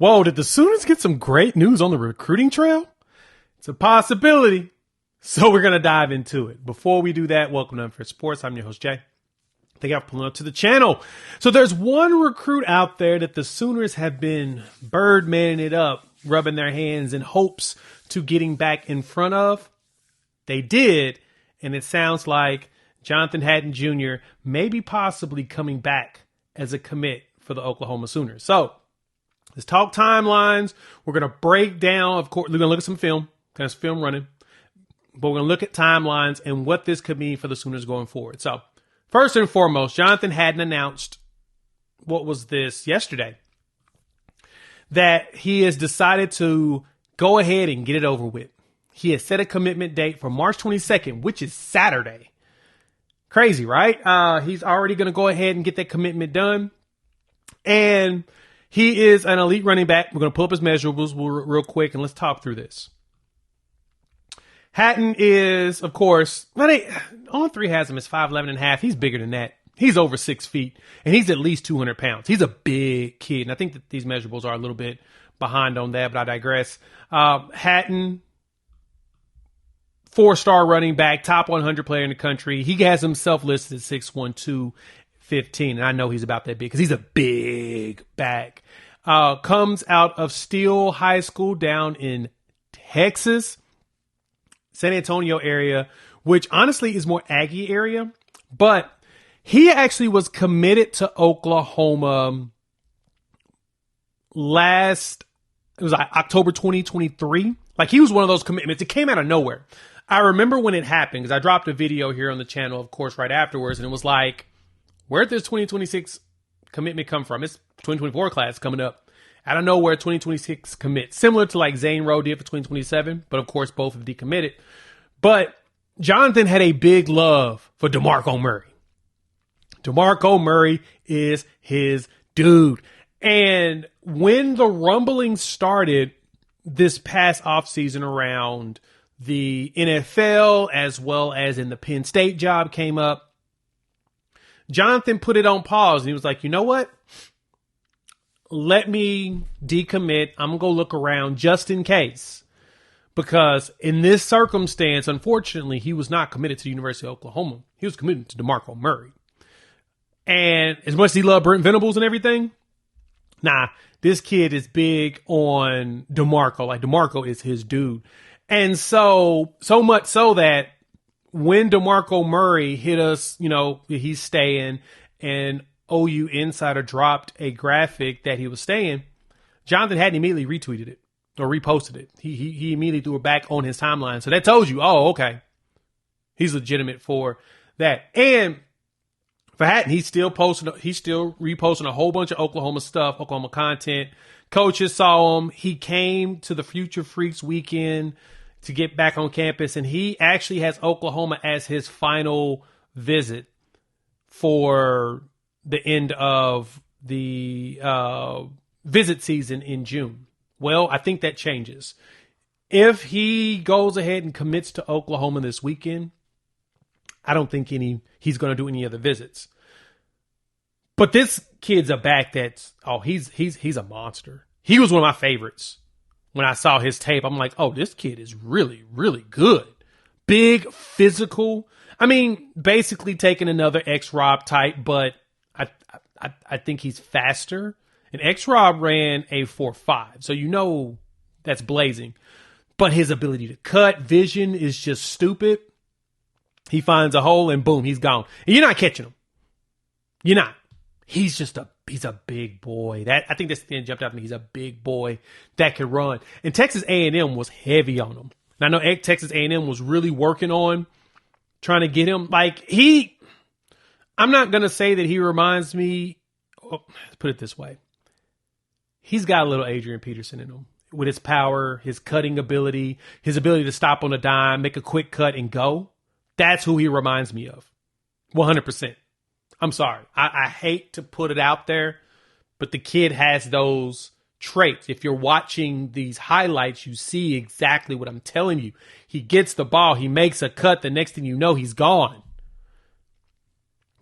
Whoa, did the Sooners get some great news on the recruiting trail? It's a possibility. So we're going to dive into it. Before we do that, welcome to Unfair Sports. I'm your host, Jay. Thank you for pulling up to the channel. So there's one recruit out there that the Sooners have been birdmanning it up, rubbing their hands in hopes to getting back in front of. They did, and it sounds like Jonathan Hatton Jr. may be possibly coming back as a commit for the Oklahoma Sooners. So let's talk timelines. We're going to break down, of course, we're going to look at some film, kind of film running. But we're going to look at timelines and what this could mean for the Sooners going forward. So first and foremost, Jonathan Hatton announced, what was this, yesterday, that he has decided to go ahead and get it over with. He has set a commitment date for March 22nd, which is Saturday. Crazy, right? He's already going to go ahead and get that commitment done. And he is an elite running back. We're going to pull up his measurables real quick and let's talk through this. Hatton is, of course, On Three has him as 5'11 and a half. He's bigger than that. He's over 6 feet, and he's at least 200 pounds. He's a big kid, and I think that these measurables are a little bit behind on that, but I digress. Hatton, 4-star running back, top 100 player in the country. He has himself listed at 6'1", 215, and I know he's about that big because he's a big back. Comes out of Steele High School down in Texas. San Antonio area, which honestly is more Aggie area, but he actually was committed to Oklahoma it was like October 2023. Like he was one of those commitments. It came out of nowhere. I remember when it happened because I dropped a video here on the channel, of course, right afterwards. And it was like, where'd this 2026 commitment come from? It's 2024 class coming up. I don't know where 2026 commit, similar to like Zane Rowe did for 2027, but of course both have decommitted. But Jonathan had a big love for DeMarco Murray. DeMarco Murray is his dude. And when the rumbling started this past offseason around the NFL as well as in the Penn State job came up, Jonathan put it on pause and he was like, you know what? Let me decommit. I'm going to go look around just in case. Because in this circumstance, unfortunately, he was not committed to the University of Oklahoma. He was committed to DeMarco Murray. And as much as he loved Brent Venables and everything, this kid is big on DeMarco. Like DeMarco is his dude. And so much so that when DeMarco Murray hit us, he's staying and OU Insider dropped a graphic that he was staying, Jonathan Hatton immediately retweeted it or reposted it. He immediately threw it back on his timeline. So that tells you, oh, okay, he's legitimate for that. And for Hatton, he's still reposting a whole bunch of Oklahoma stuff, Oklahoma content. Coaches saw him. He came to the Future Freaks weekend to get back on campus, and he actually has Oklahoma as his final visit for the end of the visit season in June. Well, I think that changes. If he goes ahead and commits to Oklahoma this weekend, I don't think he's going to do any other visits. But this kid's a back he's a monster. He was one of my favorites. When I saw his tape, I'm like, oh, this kid is really, really good. Big, physical. I mean, basically taking another X-Rob type, but I think he's faster. And X-Rob ran a 4.5, so that's blazing. But his ability to cut, vision is just stupid. He finds a hole and boom, he's gone. And you're not catching him. You're not. He's a big boy. I think that's the thing that jumped out to me. He's a big boy that can run. And Texas A&M was heavy on him. And I know Texas A&M was really working on trying to get him. I'm not going to say that he reminds me. Let's put it this way. He's got a little Adrian Peterson in him with his power, his cutting ability, his ability to stop on a dime, make a quick cut and go. That's who he reminds me of. 100%. I'm sorry. I hate to put it out there, but the kid has those traits. If you're watching these highlights, you see exactly what I'm telling you. He gets the ball. He makes a cut. The next thing you know, he's gone.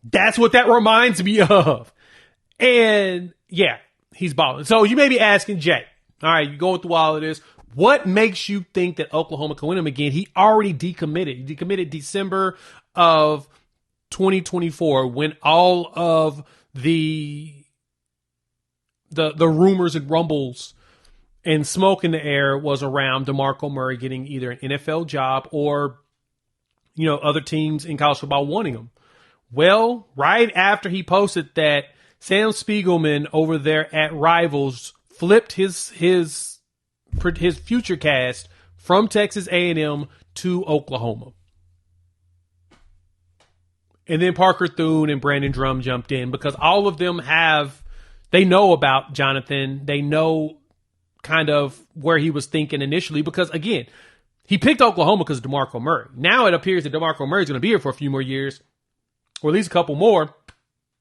That's what that reminds me of. And yeah, he's balling. So you may be asking, Jay, all right, you're going through all of this. What makes you think that Oklahoma can win him again? He already decommitted. He decommitted December of 2024 when all of the rumors and rumbles and smoke in the air was around DeMarco Murray getting either an NFL job or, other teams in college football wanting him. Well, right after he posted that, Sam Spiegelman over there at Rivals flipped his futurecast from Texas A&M to Oklahoma. And then Parker Thune and Brandon Drum jumped in because all of them they know about Jonathan. They know kind of where he was thinking initially because, again, he picked Oklahoma because of DeMarco Murray. Now it appears that DeMarco Murray is going to be here for a few more years, or at least a couple more.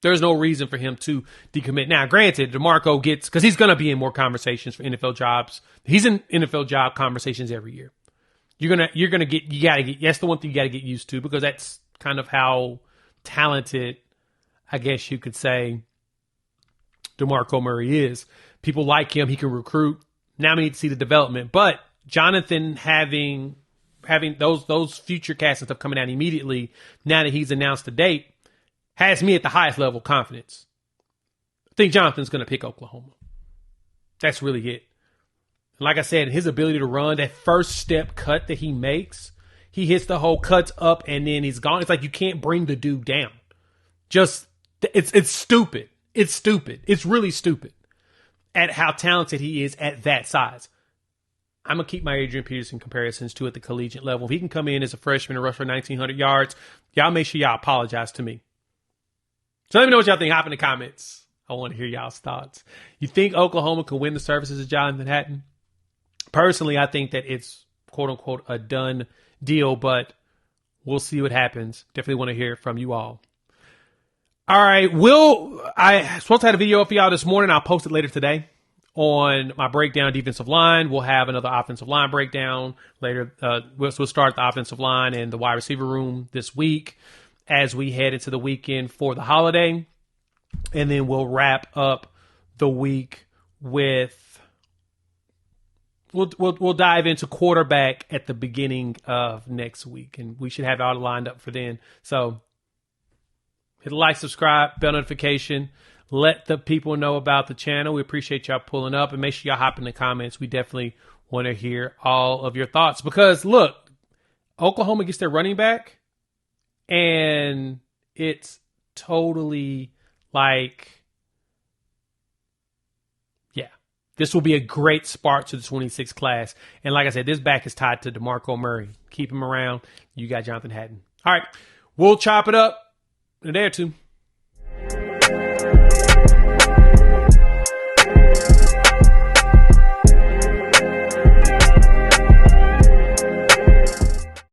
There's no reason for him to decommit. Now, granted, DeMarco because he's going to be in more conversations for NFL jobs. He's in NFL job conversations every year. That's the one thing you got to get used to because that's kind of how talented, I guess you could say, DeMarco Murray is. People like him. He can recruit. Now we need to see the development. But Jonathan having those future casts and stuff coming out immediately, now that he's announced the date, has me at the highest level of confidence. I think Jonathan's going to pick Oklahoma. That's really it. And like I said, his ability to run, that first step cut that he makes, he hits the whole cuts up and then he's gone. It's like you can't bring the dude down. It's stupid. It's stupid. It's really stupid at how talented he is at that size. I'm going to keep my Adrian Peterson comparisons to at the collegiate level. If he can come in as a freshman and rush for 1,900 yards, y'all make sure y'all apologize to me. So let me know what y'all think. Hop in the comments. I want to hear y'all's thoughts. You think Oklahoma can win the services of Jonathan Hatton? Personally, I think that it's quote-unquote a done deal, but we'll see what happens. Definitely want to hear from you all. All right, I supposed to have a video for y'all this morning. I'll post it later today on my breakdown of defensive line. We'll have another offensive line breakdown later. We'll start the offensive line and the wide receiver room this week as we head into the weekend for the holiday. And then we'll wrap up the week with we'll dive into quarterback at the beginning of next week. And we should have it all lined up for then. So hit like, subscribe, bell notification. Let the people know about the channel. We appreciate y'all pulling up. And make sure y'all hop in the comments. We definitely want to hear all of your thoughts. Because, look, Oklahoma gets their running back. And it's totally like, yeah, this will be a great spark to the 26 class. And like I said, this back is tied to DeMarco Murray. Keep him around. You got Jonathan Hatton. All right, we'll chop it up in a day or two.